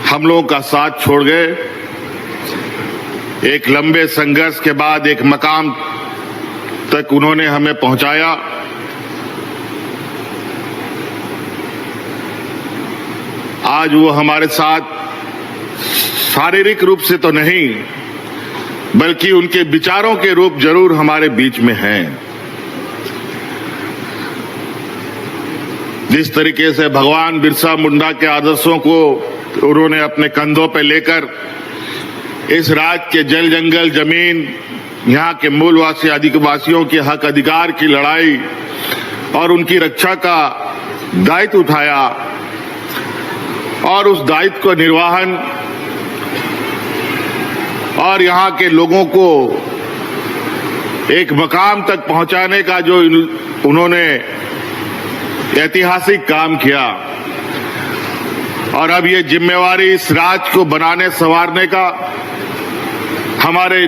हम लोगों का साथ छोड़ गए। एक लंबे संघर्ष के बाद एक मकाम तक उन्होंने हमें पहुंचाया। आज वो हमारे साथ शारीरिक रूप से तो नहीं, बल्कि उनके विचारों के रूप जरूर हमारे बीच में हैं। जिस तरीके से भगवान बिरसा मुंडा के आदर्शों को उन्होंने अपने कंधों पर लेकर इस राज्य के जल जंगल जमीन, यहाँ के मूलवासी आदिवासियों के हक अधिकार की लड़ाई और उनकी रक्षा का दायित्व उठाया और उस दायित्व को निर्वहन और यहाँ के लोगों को एक मकाम तक पहुंचाने का जो उन्होंने ऐतिहासिक काम किया, और अब ये जिम्मेवारी इस राज्य को बनाने संवारने का हमारे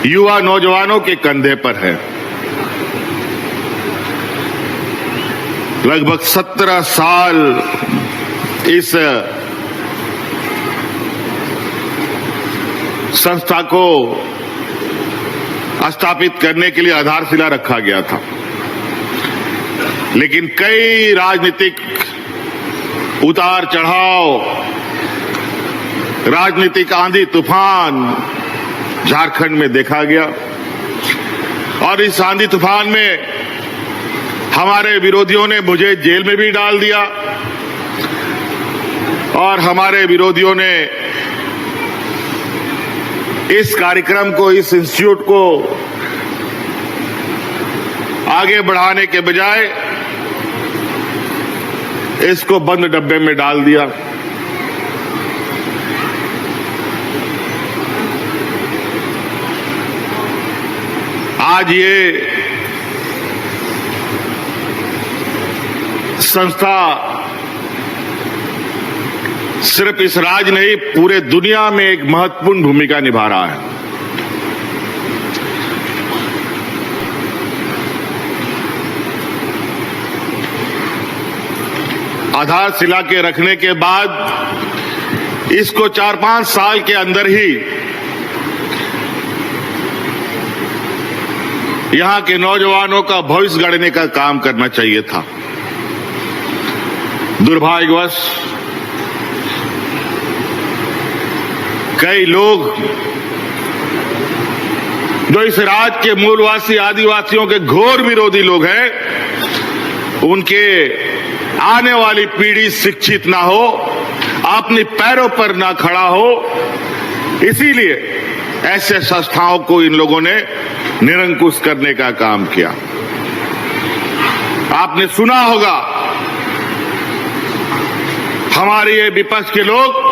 युवा नौजवानों के कंधे पर है। लगभग 17 साल इस संस्था को स्थापित करने के लिए आधारशिला रखा गया था, लेकिन कई राजनीतिक उतार चढ़ाव, राजनीतिक आंधी तूफान झारखंड में देखा गया, और इस आंधी तूफान में हमारे विरोधियों ने मुझे जेल में भी डाल दिया, और हमारे विरोधियों ने इस कार्यक्रम को, इस इंस्टीट्यूट को आगे बढ़ाने के बजाय इसको बंद डब्बे में डाल दिया। आज ये संस्था सिर्फ इस राज्य नहीं, पूरे दुनिया में एक महत्वपूर्ण भूमिका निभा रहा है। आधारशिला के रखने के बाद इसको 4-5 साल के अंदर ही यहां के नौजवानों का भविष्य गढ़ने का काम करना चाहिए था। दुर्भाग्यवश कई लोग जो इस राज्य के मूलवासी आदिवासियों के घोर विरोधी लोग हैं, उनके आने वाली पीढ़ी शिक्षित ना हो, अपने पैरों पर ना खड़ा हो, इसीलिए ऐसे संस्थाओं को इन लोगों ने निरंकुश करने का काम किया। आपने सुना होगा हमारे ये विपक्ष के लोग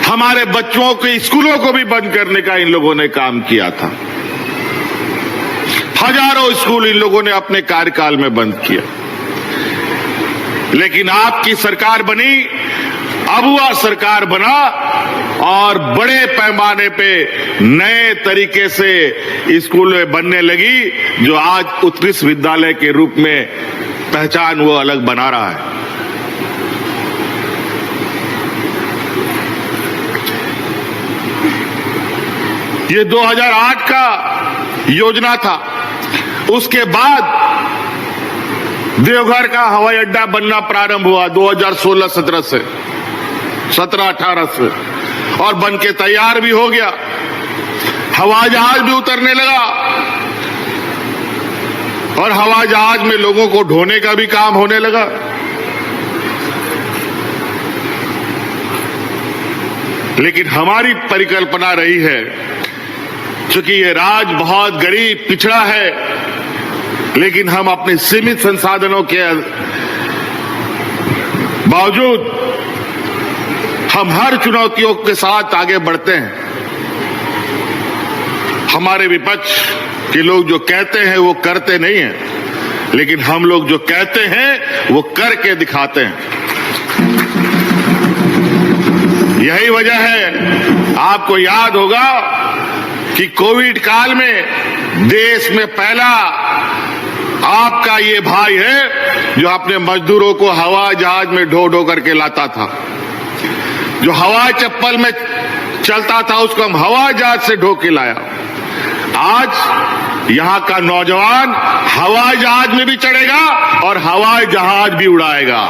हमारे बच्चों के स्कूलों को भी बंद करने का इन लोगों ने काम किया था। हजारों स्कूल इन लोगों ने अपने कार्यकाल में बंद किया, लेकिन आपकी सरकार बनी, अबुआ सरकार बना, और बड़े पैमाने पे नए तरीके से स्कूल बनने लगी, जो आज उत्कृष्ट विद्यालय के रूप में पहचान वो अलग बना रहा है। ये 2008 का योजना था। उसके बाद देवघर का हवाई अड्डा बनना प्रारंभ हुआ 2016-17 से, 17-18 से, और बन के तैयार भी हो गया। हवाई जहाज भी उतरने लगा, और हवाई जहाज में लोगों को ढोने का भी काम होने लगा। लेकिन हमारी परिकल्पना रही है, क्योंकि ये राज्य बहुत गरीब पिछड़ा है, लेकिन हम अपने सीमित संसाधनों के बावजूद हम हर चुनौतियों के साथ आगे बढ़ते हैं। हमारे विपक्ष के लोग जो कहते हैं वो करते नहीं हैं, लेकिन हम लोग जो कहते हैं वो करके दिखाते हैं। यही वजह है, आपको याद होगा कि कोविड काल में देश में पहला आपका ये भाई है जो अपने मजदूरों को हवाई जहाज में ढो ढो करके लाता था, जो हवाई चप्पल में चलता था उसको हम हवाई जहाज से ढो के लाया। आज यहां का नौजवान हवाई जहाज में भी चढ़ेगा और हवाई जहाज भी उड़ाएगा।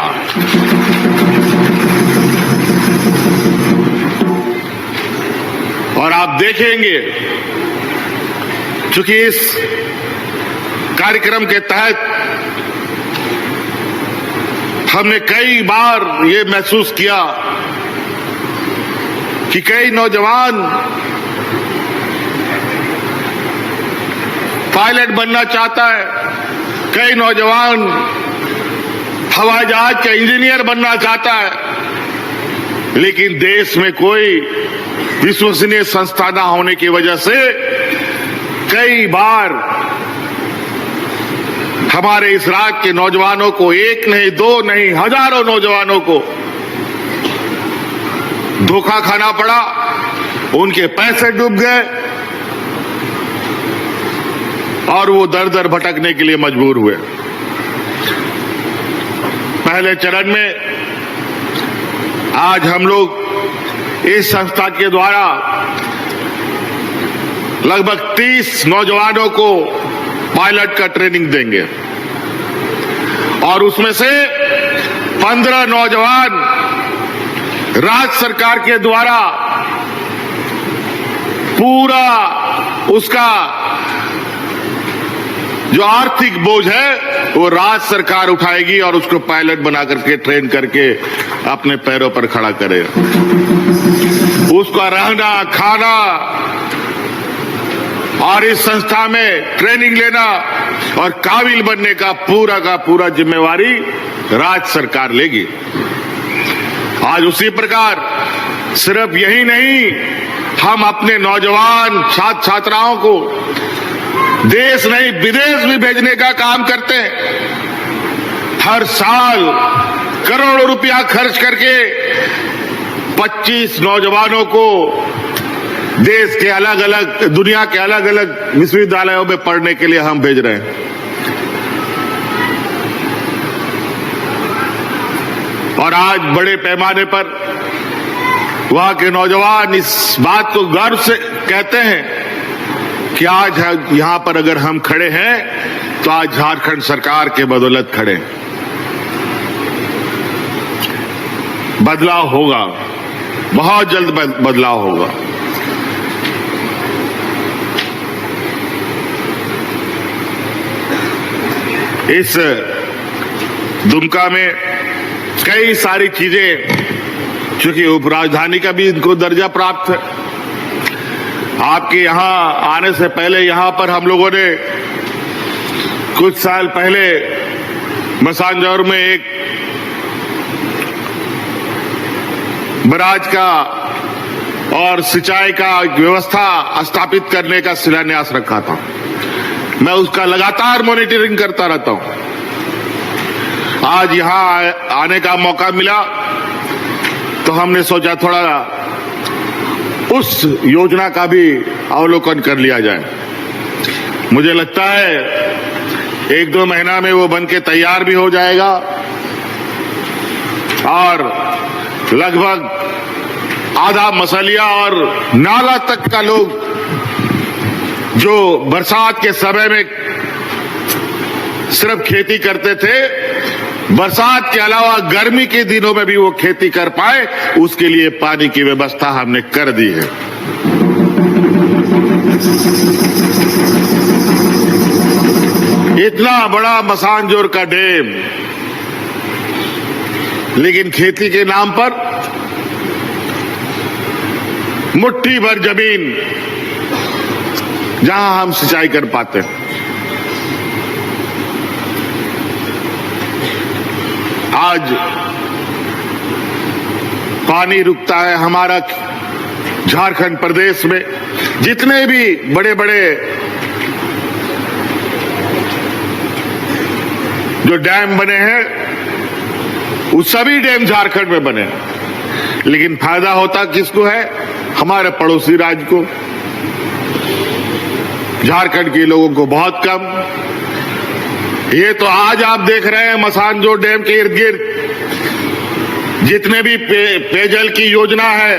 और आप देखेंगे, चूंकि इस कार्यक्रम के तहत हमने कई बार ये महसूस किया कि कई नौजवान पायलट बनना चाहता है, कई नौजवान हवाई जहाज का इंजीनियर बनना चाहता है, लेकिन देश में कोई विश्वसनीय संस्था न होने की वजह से कई बार हमारे इस राज्य के नौजवानों को, एक नहीं दो नहीं हजारों नौजवानों को धोखा खाना पड़ा, उनके पैसे डूब गए और वो दर दर भटकने के लिए मजबूर हुए। पहले चरण में आज हम लोग इस संस्था के द्वारा लगभग 30 नौजवानों को पायलट का ट्रेनिंग देंगे और उसमें से 15 नौजवान राज्य सरकार के द्वारा पूरा उसका जो आर्थिक बोझ है वो राज्य सरकार उठाएगी और उसको पायलट बना करके ट्रेन करके अपने पैरों पर खड़ा करे। उसका रहना, खाना और इस संस्था में ट्रेनिंग लेना और काबिल बनने का पूरा जिम्मेवारी राज्य सरकार लेगी। आज उसी प्रकार सिर्फ यही नहीं, हम अपने नौजवान छात्र छात्राओं को देश नहीं विदेश भी भेजने का काम करते हैं। हर साल करोड़ों रुपया खर्च करके 25 नौजवानों को देश के अलग अलग, दुनिया के अलग अलग विश्वविद्यालयों में पढ़ने के लिए हम भेज रहे हैं। और आज बड़े पैमाने पर वहां के नौजवान इस बात को गर्व से कहते हैं कि आज यहां पर अगर हम खड़े हैं तो आज झारखंड सरकार के बदौलत खड़े हैं। बदलाव होगा, बहुत जल्द बदलाव होगा। इस दुमका में कई सारी चीजें, चूंकि उपराजधानी का भी इनको दर्जा प्राप्त है। आपके यहां आने से पहले यहां पर हम लोगों ने कुछ साल पहले मसानजौर में एक बराज का और सिंचाई का व्यवस्था स्थापित करने का शिलान्यास रखा था। मैं उसका लगातार मॉनिटरिंग करता रहता हूं। आज यहां आने का मौका मिला तो हमने सोचा थोड़ा उस योजना का भी अवलोकन कर लिया जाए। मुझे लगता है 1-2 महीना में वो बनके तैयार भी हो जाएगा और लगभग आधा मसलिया और नाला तक का लोग जो बरसात के समय में सिर्फ खेती करते थे, बरसात के अलावा गर्मी के दिनों में भी वो खेती कर पाए, उसके लिए पानी की व्यवस्था हमने कर दी है। इतना बड़ा मसानजोर का डैम, लेकिन खेती के नाम पर मुट्ठी भर जमीन जहां हम सिंचाई कर पाते हैं। आज पानी रुकता है हमारा झारखंड प्रदेश में। जितने भी बड़े बड़े जो डैम बने हैं, वो सभी डैम झारखंड में बने हैं, लेकिन फायदा होता किसको है? हमारे पड़ोसी राज्य को। झारखंड के लोगों को बहुत कम। ये तो आज आप देख रहे हैं मसानजोर डैम के इर्द गिर्द जितने भी पेयजल की योजना है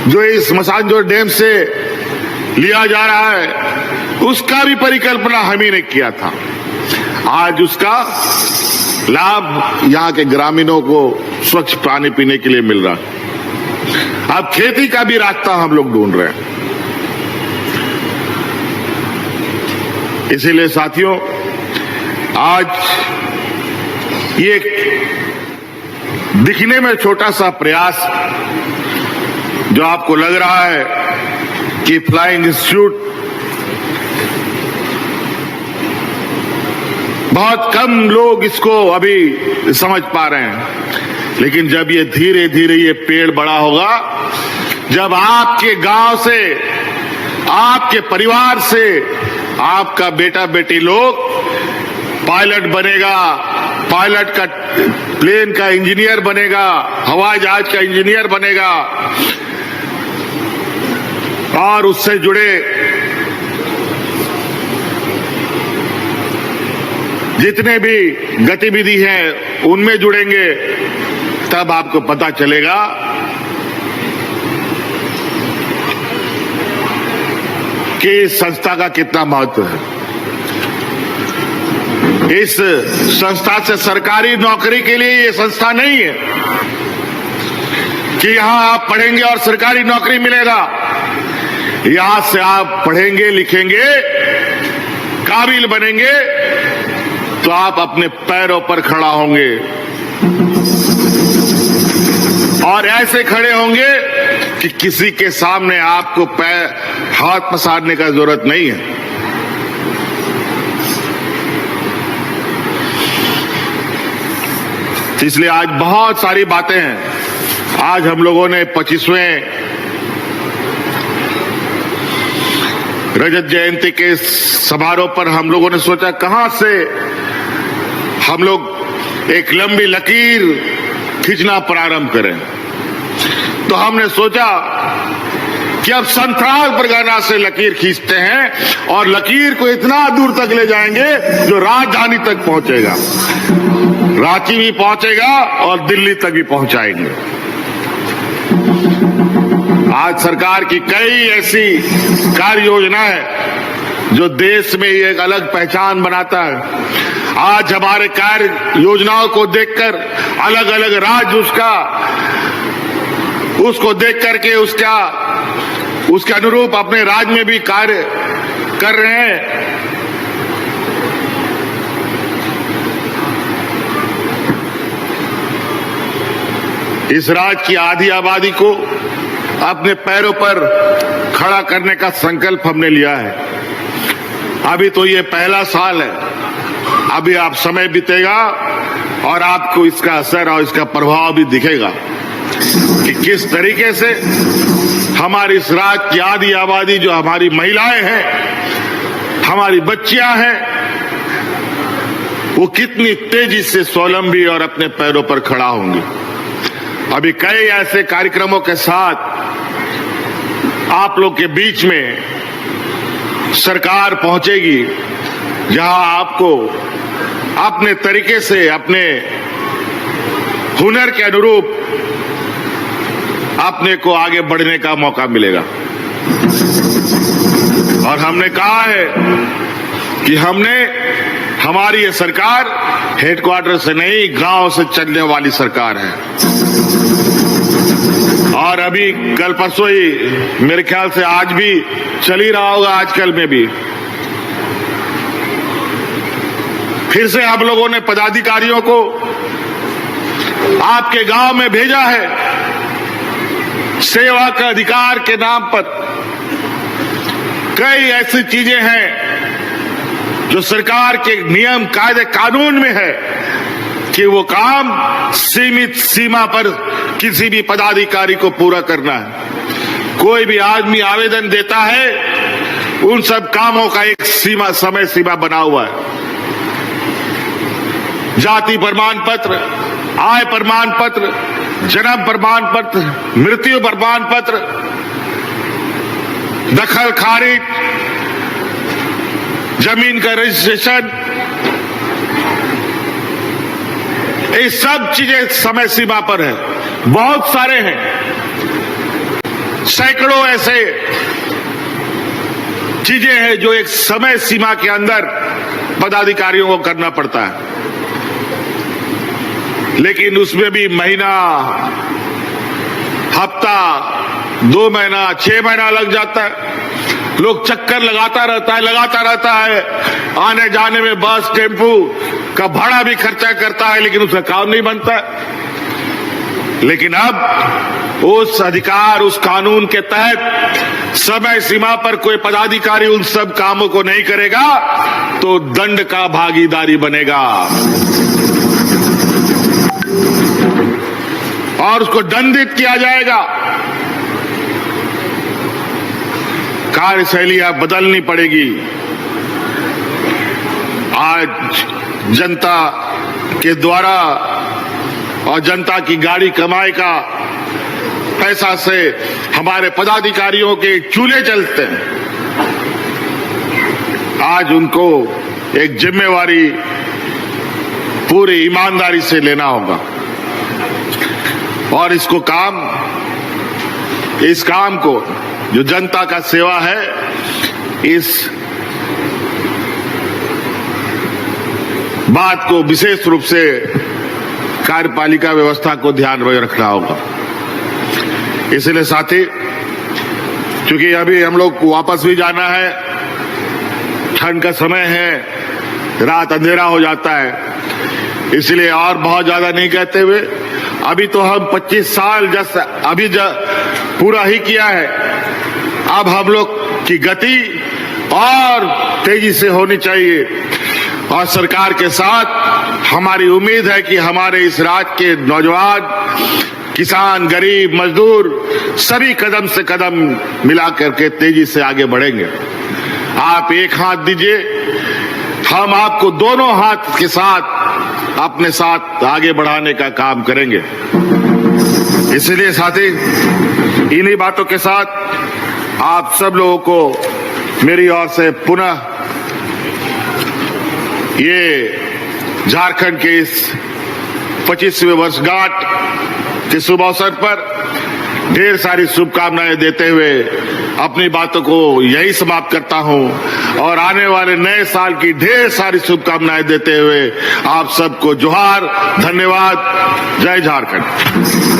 जो इस मसानजोर डैम से लिया जा रहा है, उसका भी परिकल्पना हम ही ने किया था। आज उसका लाभ यहां के ग्रामीणों को स्वच्छ पानी पीने के लिए मिल रहा है। अब खेती का भी रास्ता हम लोग ढूंढ रहे हैं। इसीलिए साथियों, आज ये दिखने में छोटा सा प्रयास जो आपको लग रहा है कि फ्लाइंग इंस्टीट्यूट, बहुत कम लोग इसको अभी समझ पा रहे हैं, लेकिन जब ये धीरे धीरे ये पेड़ बड़ा होगा, जब आपके गांव से, आपके परिवार से आपका बेटा बेटी लोग पायलट बनेगा, पायलट का प्लेन का इंजीनियर बनेगा, हवाई जहाज का इंजीनियर बनेगा, और उससे जुड़े जितने भी गतिविधि हैं उनमें जुड़ेंगे, तब आपको पता चलेगा कि इस संस्था का कितना महत्व है। इस संस्था से सरकारी नौकरी के लिए ये संस्था नहीं है कि यहां आप पढ़ेंगे और सरकारी नौकरी मिलेगा। यहां से आप पढ़ेंगे, लिखेंगे, काबिल बनेंगे, तो आप अपने पैरों पर खड़ा होंगे, और ऐसे खड़े होंगे कि किसी के सामने आपको हाथ पसारने का जरूरत नहीं है। इसलिए आज बहुत सारी बातें हैं। आज हम लोगों ने 25वें रजत जयंती के समारोह पर हम लोगों ने सोचा कहां से हम लोग एक लंबी लकीर खींचना प्रारंभ करें। तो हमने सोचा कि अब संथाल परगना से लकीर खींचते हैं और लकीर को इतना दूर तक ले जाएंगे जो राजधानी तक पहुंचेगा, रांची भी पहुंचेगा और दिल्ली तक भी पहुंचाएंगे। आज सरकार की कई ऐसी कार्य योजनाएं जो देश में एक अलग पहचान बनाता है। आज हमारे कार्य योजनाओं को देखकर अलग अलग राज्य उसको देख करके उसके अनुरूप अपने राज्य में भी कार्य कर रहे हैं। इस राज्य की आधी आबादी को अपने पैरों पर खड़ा करने का संकल्प हमने लिया है। अभी तो ये पहला साल है, अभी आप समय बीतेगा और आपको इसका असर और इसका प्रभाव भी दिखेगा कि किस तरीके से हमारी इस राज्य की आधी आबादी, जो हमारी महिलाएं हैं, हमारी बच्चियां हैं, वो कितनी तेजी से स्वावलंबी और अपने पैरों पर खड़ा होंगी। अभी कई ऐसे कार्यक्रमों के साथ आप लोग के बीच में सरकार पहुंचेगी जहां आपको अपने तरीके से, अपने हुनर के अनुरूप अपने को आगे बढ़ने का मौका मिलेगा। और हमने कहा है कि हमारी ये सरकार हेडक्वार्टर से नहीं, गांव से चलने वाली सरकार है। और अभी कल परसों ही, मेरे ख्याल से आज भी चल ही रहा होगा, आजकल में भी फिर से हम लोगों ने पदाधिकारियों को आपके गांव में भेजा है। सेवा का अधिकार के नाम पर कई ऐसी चीजें हैं जो सरकार के नियम, कायदे, कानून में है कि वो काम सीमित सीमा पर किसी भी पदाधिकारी को पूरा करना है। कोई भी आदमी आवेदन देता है, उन सब कामों का एक समय सीमा बना हुआ है। जाति प्रमाण पत्र, आय प्रमाण पत्र, जन्म प्रमाण पत्र, मृत्यु प्रमाण पत्र, दखल खारिज, जमीन का रजिस्ट्रेशन, ये सब चीजें समय सीमा पर है। बहुत सारे हैं, सैकड़ों ऐसे चीजें हैं जो एक समय सीमा के अंदर पदाधिकारियों को करना पड़ता है, लेकिन उसमें भी महीना, हफ्ता, 2 महीना, 6 महीना लग जाता है। लोग चक्कर लगाता रहता है, आने जाने में बस टेम्पू का भाड़ा भी खर्चा करता है, लेकिन उसका काम नहीं बनता है। लेकिन अब उस अधिकार, उस कानून के तहत समय सीमा पर कोई पदाधिकारी उन सब कामों को नहीं करेगा तो दंड का भागीदारी बनेगा और उसको दंडित किया जाएगा। कार्यशैली अब बदलनी पड़ेगी। आज जनता के द्वारा और जनता की गाड़ी कमाई का पैसा से हमारे पदाधिकारियों के चूल्हे चलते हैं। आज उनको एक जिम्मेवारी पूरी ईमानदारी से लेना होगा और इस काम को जो जनता का सेवा है, इस बात को विशेष रूप से कार्यपालिका व्यवस्था को ध्यान में रखना होगा। इसलिए साथी, क्योंकि अभी हम लोग को वापस भी जाना है, ठंड का समय है, रात अंधेरा हो जाता है, इसलिए और बहुत ज्यादा नहीं कहते हुए, अभी तो हम 25 साल पूरा ही किया है। अब हम लोग की गति और तेजी से होनी चाहिए और सरकार के साथ हमारी उम्मीद है कि हमारे इस राज्य के नौजवान, किसान, गरीब, मजदूर सभी कदम से कदम मिला करके तेजी से आगे बढ़ेंगे। आप एक हाथ दीजिए, हम आपको दोनों हाथ के साथ अपने साथ आगे बढ़ाने का काम करेंगे। इसलिए साथी, इन्हीं बातों के साथ आप सब लोगों को मेरी ओर से पुनः ये झारखंड के इस 25वें वर्षगांठ के शुभ अवसर पर ढेर सारी शुभकामनाएं देते हुए अपनी बातों को यही समाप्त करता हूं और आने वाले नए साल की ढेर सारी शुभकामनाएं देते हुए आप सबको जोहार, धन्यवाद, जय झारखंड।